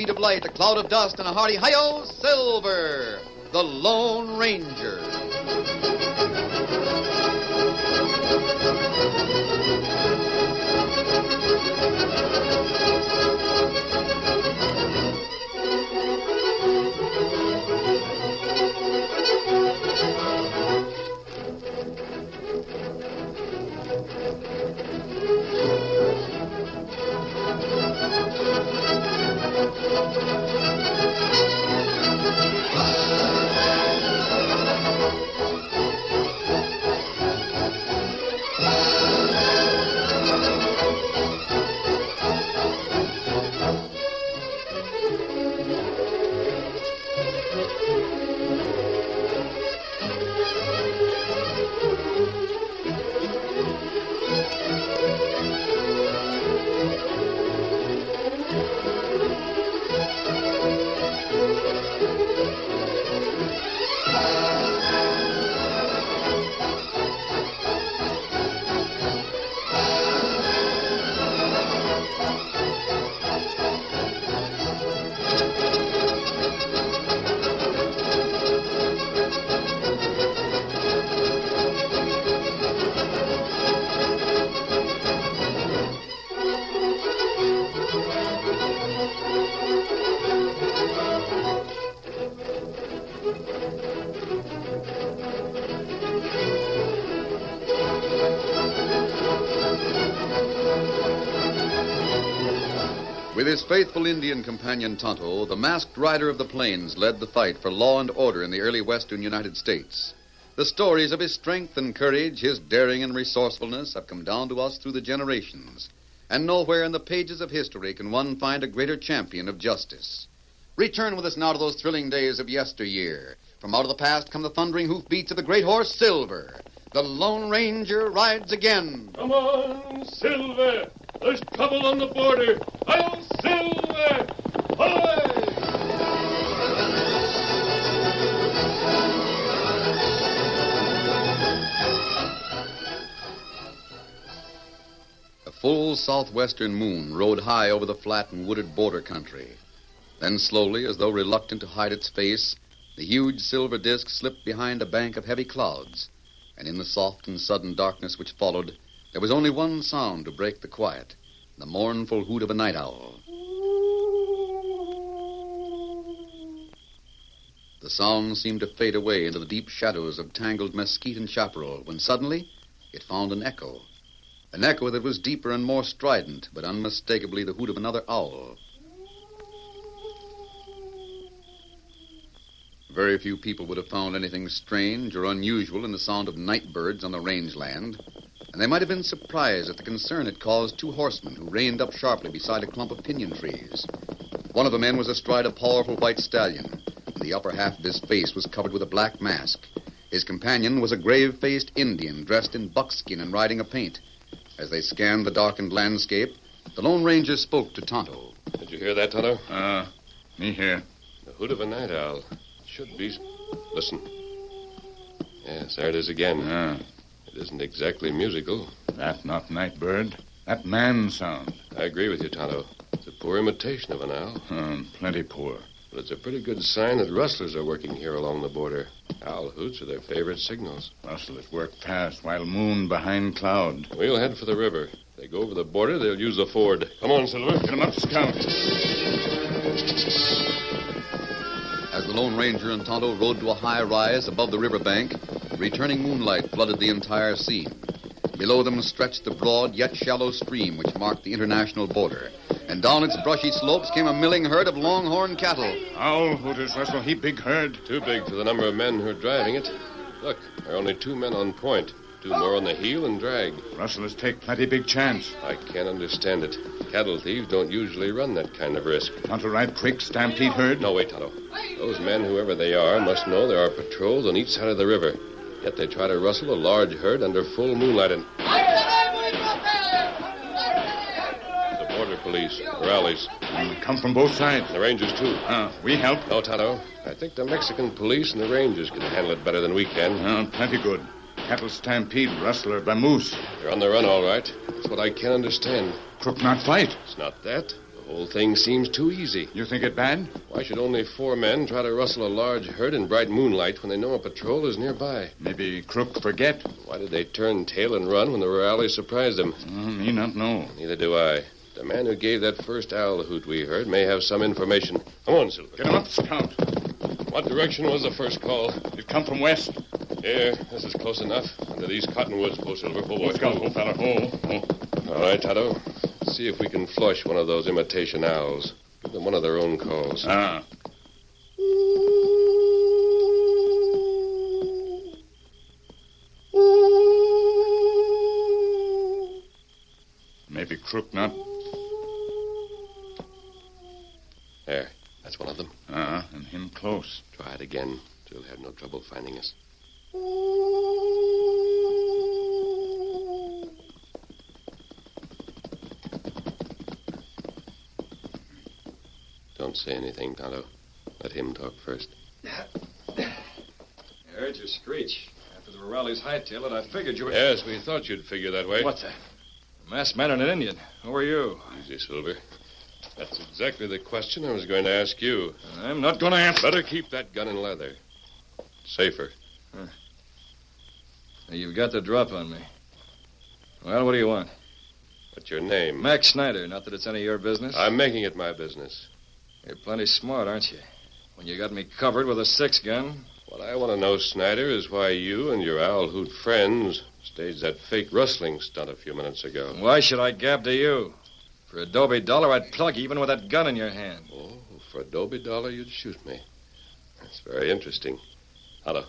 speed of light, a cloud of dust, and a hearty hi-yo, Silver, the Lone Ranger. With his faithful Indian companion Tonto, the masked rider of the plains led the fight for law and order in the early western United States. The stories of his strength and courage, his daring and resourcefulness have come down to us through the generations. And nowhere in the pages of history can one find a greater champion of justice. Return with us now to those thrilling days of yesteryear. From out of the past come the thundering hoofbeats of the great horse Silver. The Lone Ranger rides again. Come on, Silver! There's trouble on the border. Hi-yo, Silver! Away! A full southwestern moon rode high over the flat and wooded border country. Then slowly, as though reluctant to hide its face, the huge silver disk slipped behind a bank of heavy clouds. And in the soft and sudden darkness which followed, there was only one sound to break the quiet, the mournful hoot of a night owl. The sound seemed to fade away into the deep shadows of tangled mesquite and chaparral when suddenly it found an echo that was deeper and more strident, but unmistakably the hoot of another owl. Very few people would have found anything strange or unusual in the sound of night birds on the rangeland, and they might have been surprised at the concern it caused two horsemen who reined up sharply beside a clump of pinyon trees. One of the men was astride a powerful white stallion, and the upper half of his face was covered with a black mask. His companion was a grave-faced Indian dressed in buckskin and riding a paint. As they scanned the darkened landscape, the Lone Ranger spoke to Tonto. Did you hear that, Tonto? Me here. The hoot of a night owl. Should be... Listen. Yes, there it is again. It isn't exactly musical. That not night bird. That man sound. I agree with you, Tonto. It's a poor imitation of an owl. Plenty poor. But it's a pretty good sign that rustlers are working here along the border. Owl hoots are their favorite signals. Rustlers work fast while moon behind cloud. We'll head for the river. If they go over the border, they'll use the ford. Come on, Silver. Get him up, Scout. As the Lone Ranger and Tonto rode to a high rise above the riverbank, returning moonlight flooded the entire scene. Below them stretched the broad yet shallow stream which marked the international border. And down its brushy slopes came a milling herd of longhorn cattle. Owl hooters, Russell. He big herd. Too big for the number of men who are driving it. Look, there are only 2 men on point. 2 more on the heel and drag. Rustlers take plenty big chance. I can't understand it. Cattle thieves don't usually run that kind of risk. Want to ride quick, stampede herd? No, wait, Tonto. Those men, whoever they are, must know there are patrols on each side of the river. Yet they try to rustle a large herd under full moonlight and... The border police, rallies. Come from both sides. The Rangers, too. We help? No, Tonto. I think the Mexican police and the Rangers can handle it better than we can. Plenty good. Cattle stampede, rustler, vamoose. They're on the run, all right. That's what I can't understand. Crook not fight. It's not that. The Whole thing seems too easy. You think it bad? Why should only 4 men try to rustle a large herd in bright moonlight when they know a patrol is nearby? Maybe Crook forget. Why did they turn tail and run when the rurale surprised them? Me not know. Neither do I. The man who gave that first owl hoot we heard may have some information. Come on, Silver. Get him up, Scout. What direction was the first call? It come from west. Here, this is close enough. Under these cottonwoods, Bo Silver. Oh, boy. Let's go, old fella. Oh. All right, Tonto. Let's see if we can flush one of those imitation owls. Give them one of their own calls. Maybe Crook not. There. That's one of them. And him close. Try it again. You'll have no trouble finding us. Don't say anything, Tonto. Let him talk first. I heard you screech. After the rally's hightail it, I figured you were... Yes, we thought you'd figure that way. What's that? A masked man and an Indian. Who are you? Easy, Silver. That's exactly the question I was going to ask you. I'm not going to answer. Better keep that gun in leather. Safer. You've got the drop on me. Well, what do you want? What's your name? Max Snyder. Not that it's any of your business. I'm making it my business. You're plenty smart, aren't you? When you got me covered with a 6-gun. What I want to know, Snyder, is why you and your owl hoot friends staged that fake rustling stunt a few minutes ago. Why should I gab to you? For $1 I'd plug you even with that gun in your hand. Oh, for $1 you'd shoot me. That's very interesting. Hello.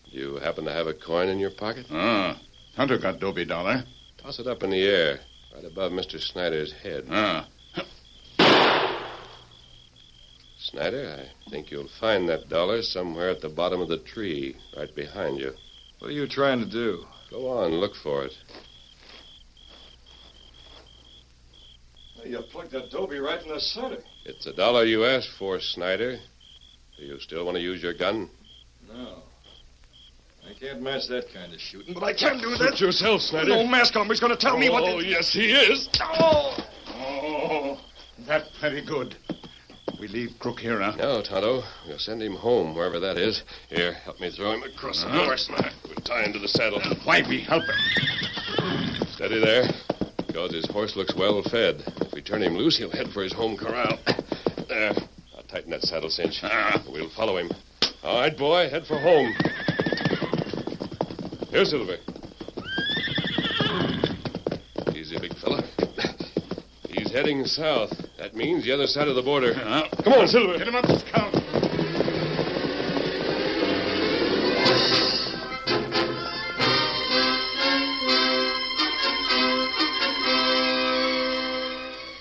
You happen to have a coin in your pocket? Hunter got $1. Toss it up in the air, right above Mr. Snyder's head. Snyder, I think you'll find that dollar somewhere at the bottom of the tree, right behind you. What are you trying to do? Go on, look for it. You plugged that Dobie right in the center. It's $1 you asked for, Snyder. Do you still want to use your gun? No. I can't match that kind of shooting, but I can do that. Shoot yourself, Snyder. No mask on me's going to tell me what... Oh, yes, he is. Oh, that's pretty good. We leave Crook here, huh? No, Tonto. We'll send him home, wherever that is. Here, help me throw him across the horse. We'll tie him to the saddle. Why we help him? Steady there. Because his horse looks well fed. If we turn him loose, he'll head for his home corral. There. I'll tighten that saddle cinch. We'll follow him. All right, boy, head for home. Here, Silver. Easy, big fella. He's heading south. That means the other side of the border. Come on, Silver. Get him up, Scout.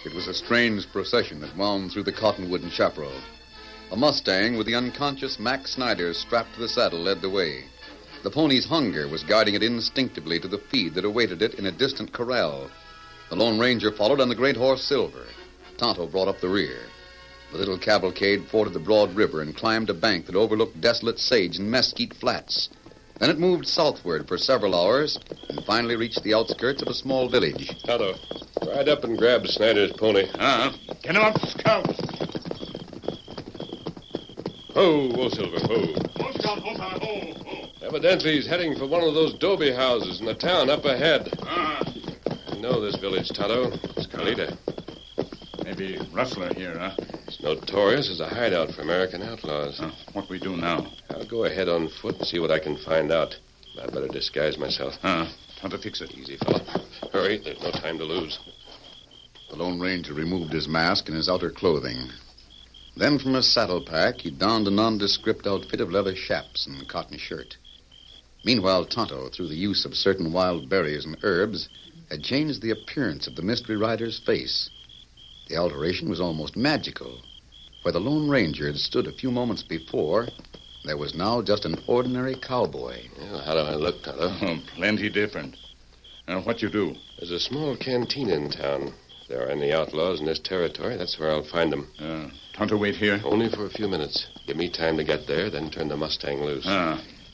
It was a strange procession that wound through the cottonwood and chaparral. A Mustang with the unconscious Max Snyder strapped to the saddle led the way. The pony's hunger was guiding it instinctively to the feed that awaited it in a distant corral. The Lone Ranger followed on the great horse Silver. Tonto brought up the rear. The little cavalcade forded the broad river and climbed a bank that overlooked desolate sage and mesquite flats. Then it moved southward for several hours and finally reached the outskirts of a small village. Tonto, ride up and grab Snyder's pony. Get him up, Scout. Ho, whoa, Silver, ho. Ho, Scout, ho. Evidently, he's heading for one of those Dobie houses in the town up ahead. I know this village, Tonto. It's Carlita. Maybe Rustler here, huh? It's notorious as a hideout for American outlaws. What we do now? I'll go ahead on foot and see what I can find out. I'd better disguise myself. Time to fix it. Easy, fella. Hurry, there's no time to lose. The Lone Ranger removed his mask and his outer clothing. Then from his saddle pack, he donned a nondescript outfit of leather chaps and cotton shirt. Meanwhile, Tonto, through the use of certain wild berries and herbs, had changed the appearance of the mystery rider's face. The alteration was almost magical. Where the Lone Ranger had stood a few moments before, there was now just an ordinary cowboy. Well, how do I look, Tonto? Plenty different. What you do? There's a small canteen in town. If there are any outlaws in this territory, that's where I'll find them. Tonto wait here? Only for a few minutes. Give me time to get there, then turn the Mustang loose.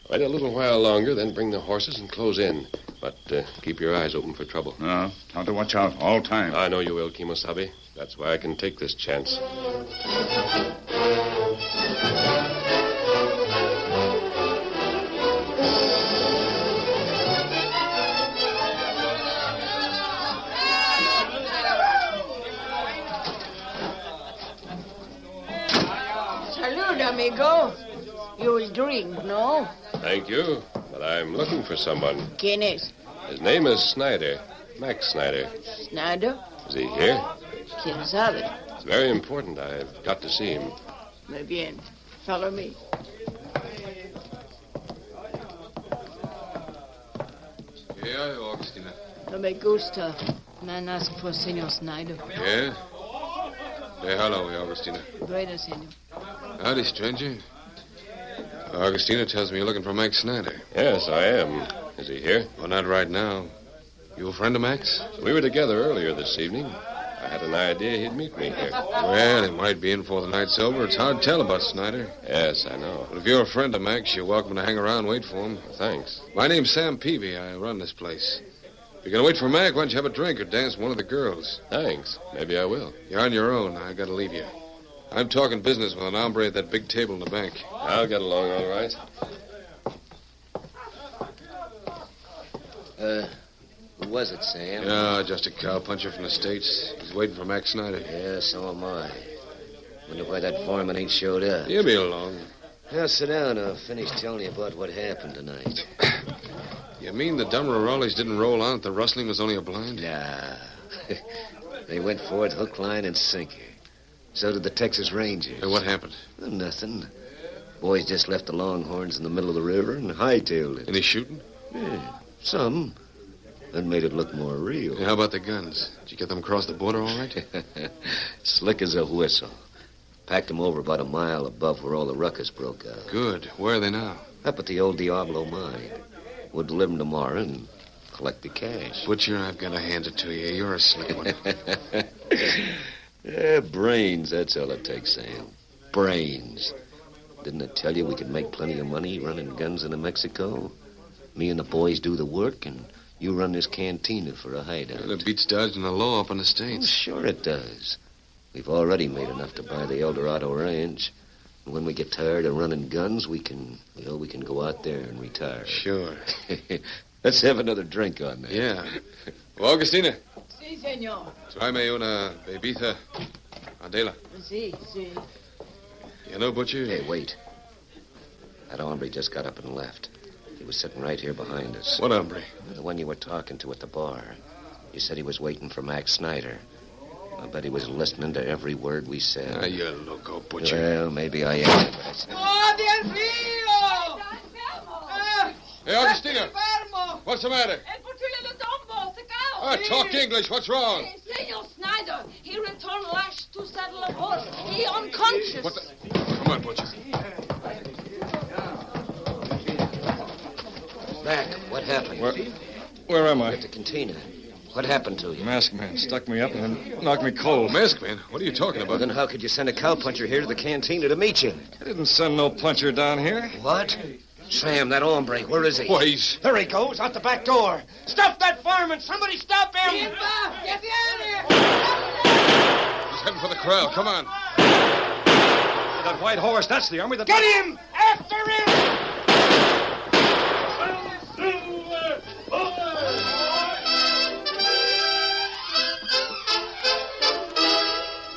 Wait a little while longer, then bring the horses and close in. But keep your eyes open for trouble. No, time to watch out all time. I know you will, Kimosabe. That's why I can take this chance. Salud, amigo. You'll drink, no? Thank you, but I'm looking for someone. ¿Quién es? His name is Snyder. Max Snyder. Snyder? Is he here? ¿Quién sabe? It's very important. I've got to see him. Muy bien. Follow me. Here are you, Augustina. No me gusta. Man ask for Senor Snyder. Yeah? Hello, Augustina. Bueno, senor. Howdy, stranger. Augustina tells me you're looking for Max Snyder. Yes, I am. Is he here? Well, not right now. You a friend of Max? We were together earlier this evening. I had an idea he'd meet me here. Well, he might be in before the night's over. It's hard to tell about Snyder. Yes, I know. But if you're a friend of Max, you're welcome to hang around and wait for him. Thanks. My name's Sam Peavy. I run this place. If you're going to wait for Mac, why don't you have a drink or dance with one of the girls? Thanks. Maybe I will. You're on your own. I got to leave you. I'm talking business with an hombre at that big table in the bank. I'll get along all right. Who was it, Sam? Yeah, just a cowpuncher from the States. He's waiting for Max Snyder. Yeah, so am I. Wonder why that foreman ain't showed up. He'll be along. Now, sit down. I'll finish telling you about what happened tonight. You mean the dumber Rowleys didn't roll on that the rustling was only a blind? Nah. They went for it hook, line, and sinker. So did the Texas Rangers. And what happened? Well, nothing. Boys just left the Longhorns in the middle of the river and hightailed it. Any shooting? Yeah, some. That made it look more real. Yeah, how about the guns? Did you get them across the border all right? Slick as a whistle. Packed them over about a mile above where all the ruckus broke out. Good. Where are they now? Up at the old Diablo mine. We'll deliver them tomorrow and collect the cash. Butcher, I've got to hand it to you. You're a slick one. Yeah, brains, that's all it takes, Sam. Brains. Didn't I tell you we could make plenty of money running guns into Mexico? Me and the boys do the work, and you run this cantina for a hideout. It beats dodging the law up in the Oh, States. sure it does. We've already made enough to buy the El Dorado Ranch. And when we get tired of running guns, we can go out there and retire. Sure. Let's have another drink on that. Yeah. Well, Augustina, Sí, senor. tráeme una bebida. Adela. Sí, sí. You know, Butcher? Hey, wait. That hombre just got up and left. He was sitting right here behind us. What hombre? The one you were talking to at the bar. You said he was waiting for Max Snyder. I bet he was listening to every word we said. Ah, you loco, Butcher. Well, maybe I am. But I said... ¡Oh, Dios mío! Hey, Augustina. What's the matter? El portillo de Dumbo, secao. Ah, talk English. What's wrong? Senor Snyder, he returned lashed to saddle of horse. He unconscious. What the... Come on, Butcher. Mac, what happened? Where am I? At the cantina. What happened to you? Masked man stuck me up and then knocked me cold. Mask man? What are you talking Well, about? then how could you send a cowpuncher here to the cantina to meet you? I didn't send no puncher down here. What? Sam, that hombre, where is he? Why, he's... There he goes, out the back door. Stop that fireman! Somebody stop him! Get the here! He's heading for the corral. Come on. That white horse, that's the army that... Get him! After him!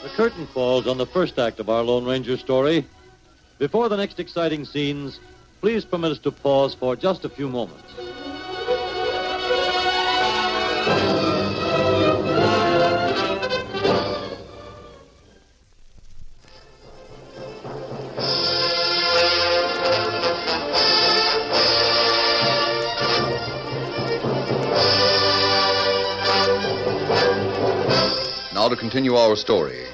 The curtain falls on the first act of our Lone Ranger story. Before the next exciting scenes, please permit us to pause for just a few moments. Now to continue our story.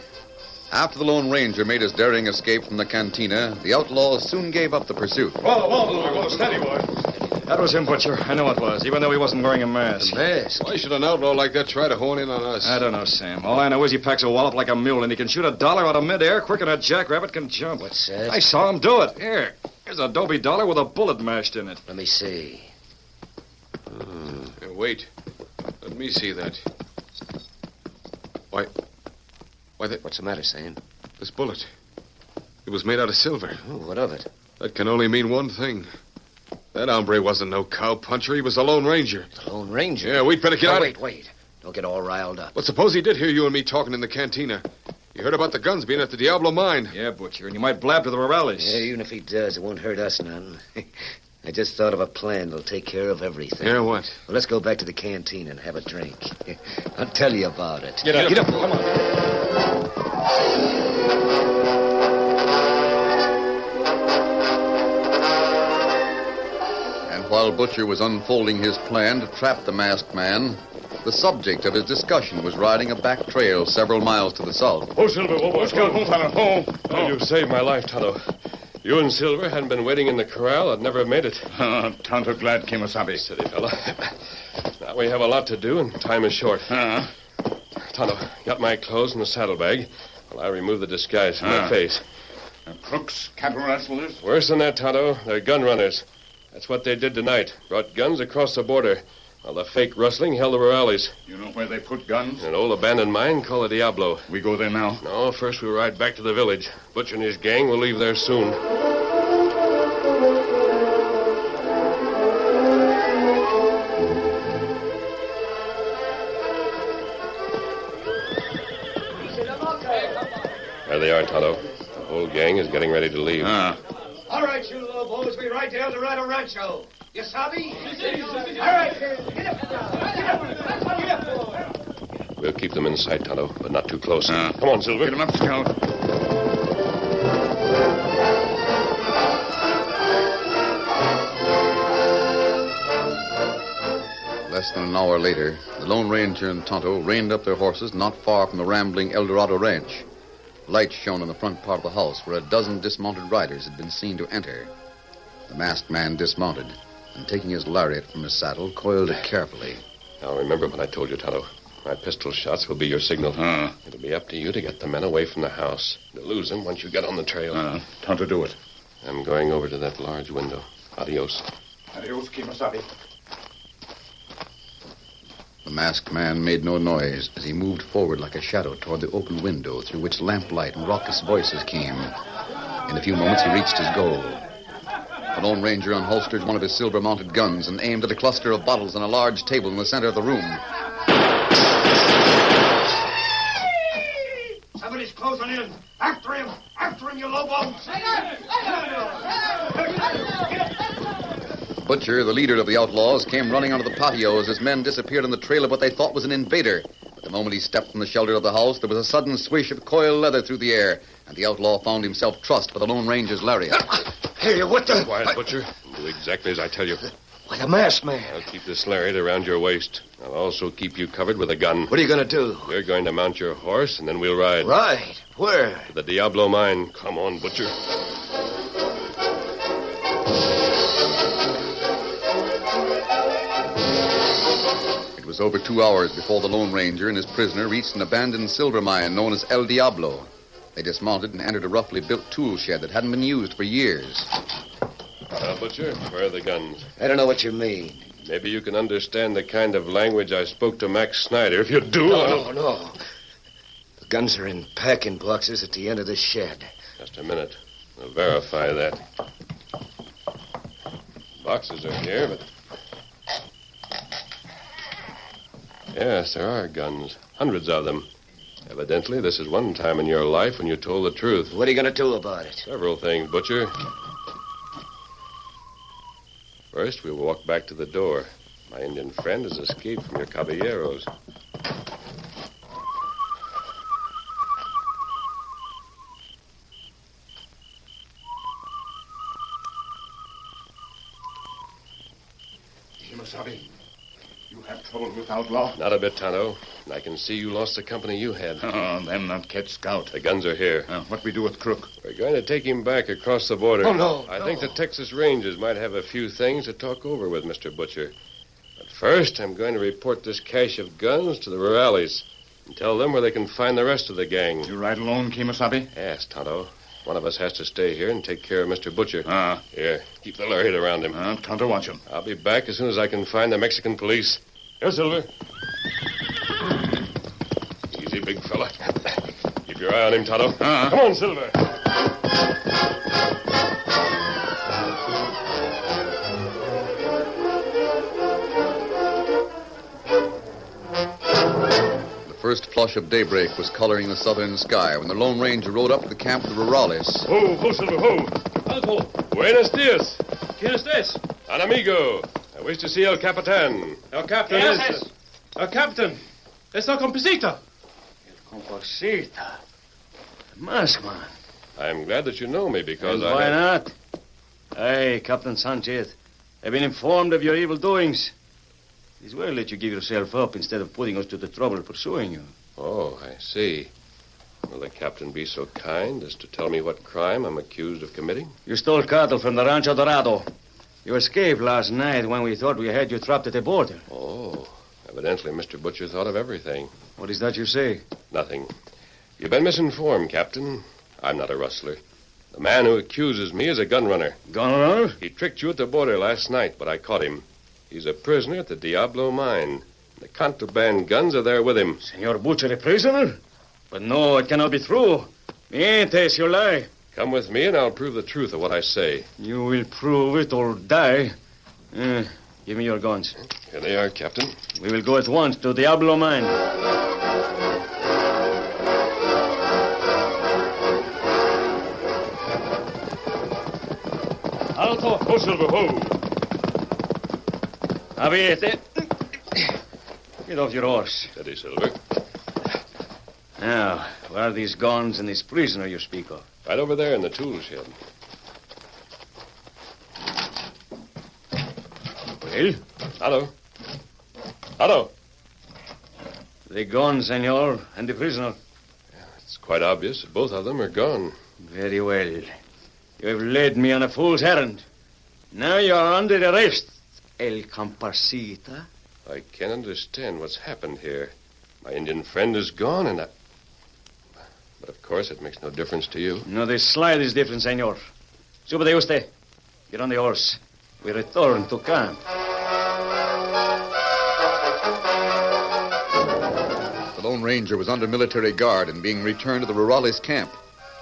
After the Lone Ranger made his daring escape from the cantina, the outlaws soon gave up the pursuit. Whoa, steady, boy. That was him, Butcher. I know it was, even though he wasn't wearing a mask. Mask? Why should an outlaw like that try to hone in on us? I don't know, Sam. All I know is he packs a wallop like a mule, and he can shoot $1 out of midair quicker than a jackrabbit can jump. What's that? I saw him do it. Here. Here's a Dobie dollar with a bullet mashed in it. Let me see. Hey, wait. Let me see that. Why, What's the matter, Sam? this bullet. It was made out of silver. Oh, what of it? That can only mean one thing. That hombre wasn't no cowpuncher. He was a Lone Ranger. The Lone Ranger? Yeah, we'd better get out. Wait. Don't get all riled up. But suppose he did hear you and me talking in the cantina. You heard about the guns being at the Diablo mine. Yeah, Butcher, and you might blab to the Morales. Yeah, even if he does, it won't hurt us none. I just thought of a plan that'll take care of everything. Yeah, what? Well, let's go back to the canteen and have a drink. I'll tell you about it. Get up. Come on. And while Butcher was unfolding his plan to trap the masked man, the subject of his discussion was riding a back trail several miles to the south. Oh, Silver, Let's go, fella. Oh, you saved my life, Tonto. You and Silver hadn't been waiting in the corral, I'd never have made it. Tonto glad, Kemosabe. Steady, fella. Now we have a lot to do, and time is short. Tonto, got my clothes in the saddlebag while I remove the disguise from my face. Crooks, cattle rustlers. Worse than that, Tonto. They're gun runners. That's what they did tonight. Brought guns across the border, while the fake rustling held the Morales. You know where they put guns? An old abandoned mine called the Diablo. We go there now. No, first we'll ride back to the village. Butcher and his gang will leave there soon. There they are, Tonto. The whole gang is getting ready to leave. All right, you lobos, we ride to El Dorado Rancho. You sabi? All right, get up now. Get up. We'll keep them in sight, Tonto, but not too close. Come on, Silver. Get him up, Scout. Less than an hour later, the Lone Ranger and Tonto reined up their horses not far from the rambling El Dorado ranch. Lights shone in the front part of the house where a dozen dismounted riders had been seen to enter. The masked man dismounted and, taking his lariat from his saddle, coiled it carefully. Now, remember what I told you, Tonto. My pistol shots will be your signal. It'll be up to you to get the men away from the house. To lose them once you get on the trail. Tonto, do it. I'm going over to that large window. Adios. Adios, Kemosabe. The masked man made no noise as he moved forward like a shadow toward the open window through which lamplight and raucous voices came. In a few moments, he reached his goal. The Lone Ranger unholstered one of his silver-mounted guns and aimed at a cluster of bottles on a large table in the center of the room. Somebody's closing in. After him, you lobos. Butcher, the leader of the outlaws, came running onto the patio as his men disappeared on the trail of what they thought was an invader. But the moment he stepped from the shelter of the house, there was a sudden swish of coiled leather through the air, and the outlaw found himself trussed by the Lone Ranger's lariat. Hey, what the... Quiet, Butcher. Do exactly as I tell you. Why, the masked man. I'll keep this lariat around your waist. I'll also keep you covered with a gun. What are you going to do? You're going to mount your horse, and then we'll ride. Ride? Where? To the Diablo mine. Come on, Butcher. It was over 2 hours before the Lone Ranger and his prisoner reached an abandoned silver mine known as El Diablo. They dismounted and entered a roughly built tool shed that hadn't been used for years. Butcher, where are the guns? I don't know what you mean. Maybe you can understand the kind of language I spoke to Max Snyder. If you do... No. The guns are in packing boxes at the end of the shed. Just a minute. We'll verify that. Boxes are here, but... Yes, there are guns. Hundreds of them. Evidently, this is one time in your life when you told the truth. What are you going to do about it? Several things, Butcher. First, we'll walk back to the door. My Indian friend has escaped from your caballeros. Kemosabe, you have trouble with outlaw? Not a bit, Tonto. And I can see you lost the company you had. Them not catch Scout. The guns are here. What we do with Crook? We're going to take him back across the border. Oh, no. I think the Texas Rangers might have a few things to talk over with Mr. Butcher. But first, I'm going to report this cache of guns to the Morales and tell them where they can find the rest of the gang. You ride alone, Kemosabe? Yes, Tonto. One of us has to stay here and take care of Mr. Butcher. Ah. Here, keep the lariat around him. Tonto, watch him. I'll be back as soon as I can find the Mexican police. Here, Silver. Easy, big fella. Keep your eye on him, Tonto. Come on, Silver. The first flush of daybreak was coloring the southern sky when the Lone Ranger rode up to the camp of the Rurales. Ho, Silver, ho. Alto. Buenos dias. ¿Quién es this? An amigo. I wish to see El Capitan. El Captain is... El Captain. Es el compacita. Compacita. Mask man. I'm glad that you know me because And why not? Hey, Captain Sanchez. I've been informed of your evil doings. It's well that you give yourself up instead of putting us to the trouble of pursuing you. Oh, I see. Will the captain be so kind as to tell me what crime I'm accused of committing? You stole cattle from the Rancho Dorado. You escaped last night when we thought we had you trapped at the border. Oh, evidently Mr. Butcher thought of everything. What is that you say? Nothing. You've been misinformed, Captain. I'm not a rustler. The man who accuses me is a gun runner. Gun runner? He tricked you at the border last night, but I caught him. He's a prisoner at the Diablo mine. The contraband guns are there with him. Senor Butcher, a prisoner? But no, it cannot be true. Mientes, you lie. Come with me and I'll prove the truth of what I say. You will prove it or die. Give me your guns. Here they are, Captain. We will go at once to Diablo mine. Alto. Ho, Silver, ho. Aviete. Get off your horse. Steady, Silver. Now, where are these guns and this prisoner you speak of? Right over there in the tool shed. Well? Hello. The gun, senor, and the prisoner. It's quite obvious that both of them are gone. Very well. You have led me on a fool's errand. Now you are under arrest, El Compacita. I can't understand what's happened here. My Indian friend is gone, and I... But, of course, it makes no difference to you. No, the slightest difference, senor. Sube de usted. Get on the horse. We return to camp. The Lone Ranger was under military guard and being returned to the Rurales camp.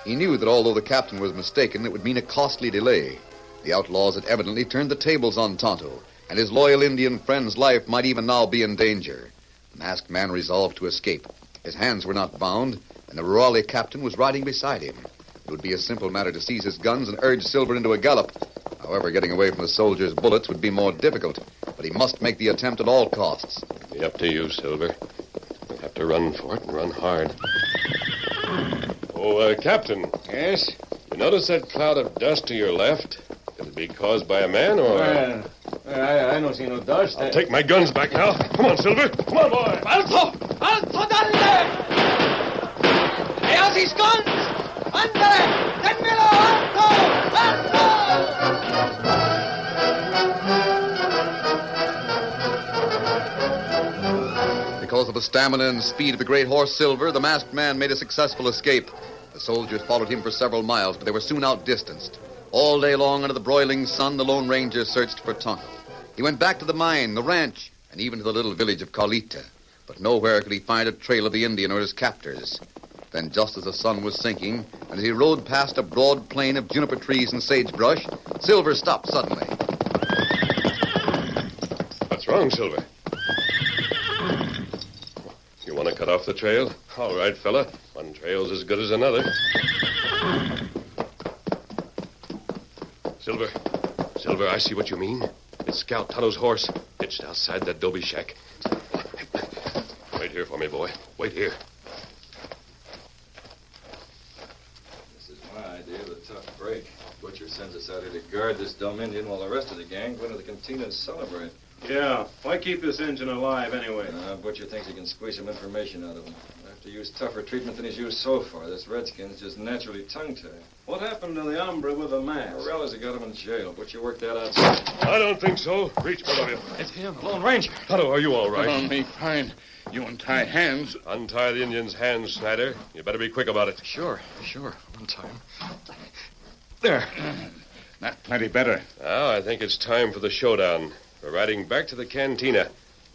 He knew that although the captain was mistaken, it would mean a costly delay. The outlaws had evidently turned the tables on Tonto, and his loyal Indian friend's life might even now be in danger. The masked man resolved to escape. His hands were not bound, and the Rurale captain was riding beside him. It would be a simple matter to seize his guns and urge Silver into a gallop. However, getting away from the soldiers' bullets would be more difficult, but he must make the attempt at all costs. It'll be up to you, Silver. You'll have to run for it and run hard. Oh, Captain. Yes? You notice that cloud of dust to your left? Could it be caused by a man or... I don't see no dust. I'll take my guns back now. Come on, Silver. Come on, boy. Alto! Alto, dale! Lay out these guns! Ándale! ¡Dénmelo! ¡Alto! ¡Alto! Because of the stamina and speed of the great horse Silver, the masked man made a successful escape. The soldiers followed him for several miles, but they were soon outdistanced. All day long under the broiling sun, the Lone Ranger searched for Tonto. He went back to the mine, the ranch, and even to the little village of Carlita. But nowhere could he find a trail of the Indian or his captors. Then, just as the sun was sinking, and as he rode past a broad plain of juniper trees and sagebrush, Silver stopped suddenly. What's wrong, Silver? You want to cut off the trail? All right, fella. One trail's as good as another. Silver, I see what you mean. It's Scout Tonto's horse, hitched outside that adobe shack. Wait here for me, boy. Wait here. This is my idea of a tough break. Butcher sends us out here to guard this dumb Indian while the rest of the gang go into the cantina and celebrate. Yeah. Why keep this engine alive anyway? Butcher thinks he can squeeze some information out of him. He'll have to use tougher treatment than he's used so far. This redskin's just naturally tongue-tied. What happened to the hombre with the mask? Morellas have got him in jail. Butcher worked that outside. I don't think so. Reach, both of you. It's him, Lone Ranger. Tonto, are you all right? Come on, me, fine. You untie hands. Untie the Indian's hands, Snyder. You better be quick about it. Sure. Untie him. There. That's plenty better. Now, I think it's time for the showdown. We're riding back to the cantina.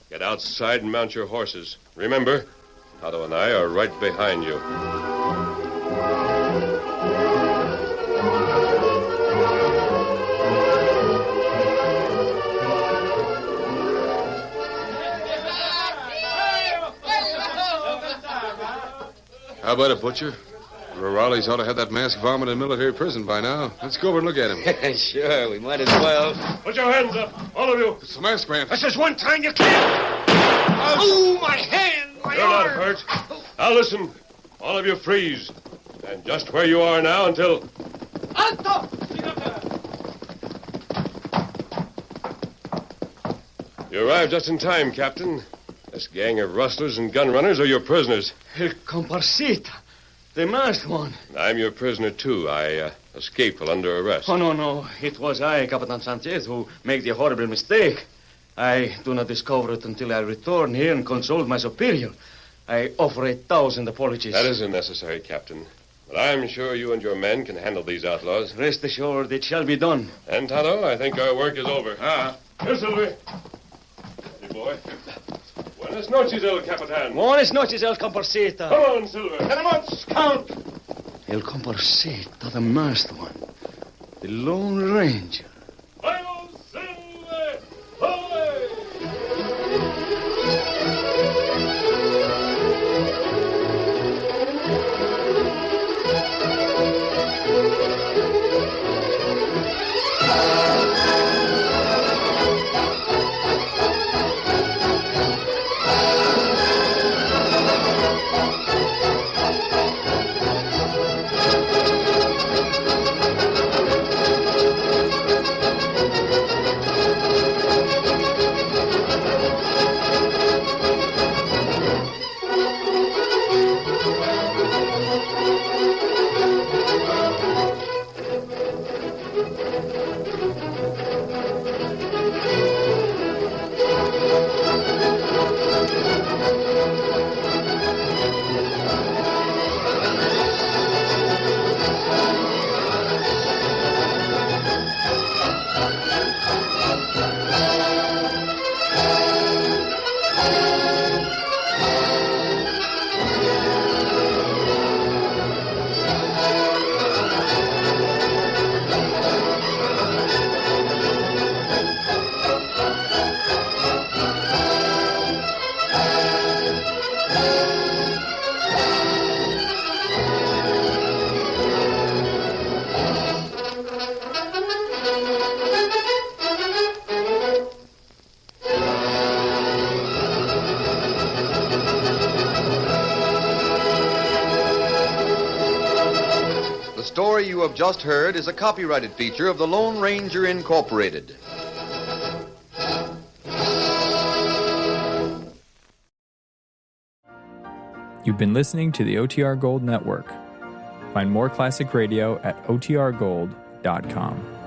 Get outside and mount your horses. Remember, Tonto and I are right behind you. How about it, Butcher? Raleigh ought to have that mask varmint in military prison by now. Let's go over and look at him. Sure, we might as well. Put your hands up, all of you. It's the mask man. This is one time you can't. Oh, my hand, my You're arm. not hurt. Now listen, all of you freeze. And just where you are now until... Alto! You arrived just in time, Captain. This gang of rustlers and gun runners are your prisoners. El comparsita. The masked one. I'm your prisoner, too. I escaped while under arrest. Oh, no. It was I, Capitan Sanchez, who made the horrible mistake. I do not discover it until I return here and consult my superior. I offer 1,000 apologies. That isn't necessary, Captain. But I'm sure you and your men can handle these outlaws. Rest assured, it shall be done. And, Tonto, I think our work is over. Here, Silver. Hey, boy. Buenas noches, El Capitan. Buenas noches, El comparsita. Come on, Silver. Get him on, Scout. El comparsita, the masked one. The Lone Ranger. Hail, Silver! Away! The story you have just heard is a copyrighted feature of the Lone Ranger Incorporated. You've been listening to the OTR Gold Network. Find more classic radio at otrgold.com.